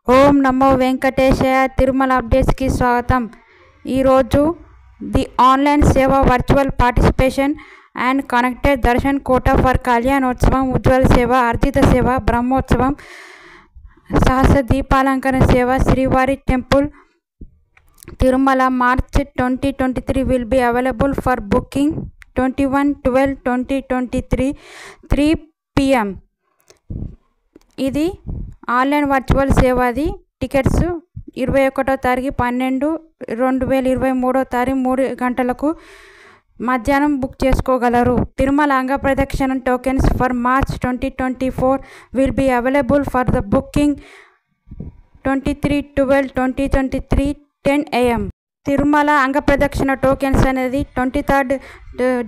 ఓం నమో వెంకటేశాయ. తిరుమల అప్డేట్స్కి స్వాగతం. ఈరోజు ది ఆన్లైన్ సేవ virtual participation and connected darshan quota for Kalyanotsavam, ఉజ్వల సేవ, అర్జిత సేవ, బ్రహ్మోత్సవం, సహస్ర దీపాలంకరణ సేవ, శ్రీవారి temple Tirumala March 2023 will be available for booking 21/12/2023 3 PM. ఇది ఆన్లైన్ వర్చువల్ సేవది. టికెట్స్ 21వ తారీఖు 12/2023 3 గంటలకు మధ్యాహ్నం బుక్ చేసుకోగలరు. తిరుమల అంగ ప్రదక్షిణ tokens for March 2024 will be available for the booking 23/12/2023 10 AM. Tirumala అంగ ప్రదక్షిణ టోకెన్స్ అనేది 23rd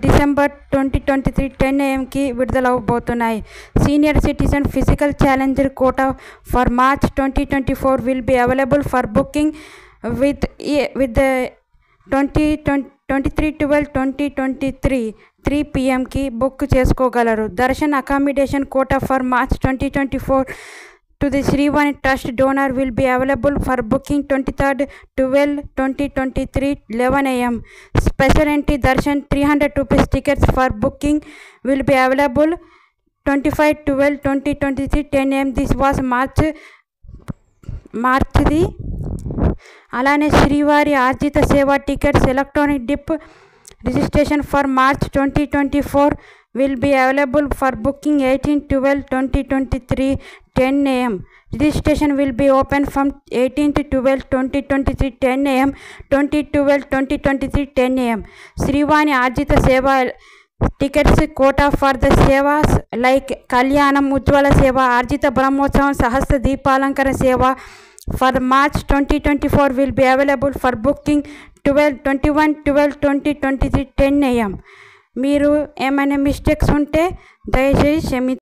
December 2023 10 AMకి విడుదలవబోతున్నాయి. Senior citizen physical challenger quota for March 2024 will be available for booking with the 23/12/2023 3 PMకి బుక్ చేసుకోగలరు. Darshan accommodation quota for March 2024 to the Srivaani Trust donor will be available for booking 23rd 12/2023 11 AM. Special entry darshan 300 rupees tickets for booking will be available 25/12/2023 10 AM. This was మార్చిది. అలానే శ్రీవారి ఆర్జిత సేవ tickets electronic dip registration for March 2024 will be available for booking 18/12/2023 10 AM. Registration will be open from 18/12/2023 10 AM 20/12/2023 10 AM. Srivaani Arjita Seva tickets quota for the sevas like Kalyanam, Ujjwala Seva, Arjita Brahmotsavam, Sahasra Deepalankara Seva for March 2024 will be available for booking 21/12/2023 10 AM. మీరు ఏమైనా mistakes ఉంటే దయచేసి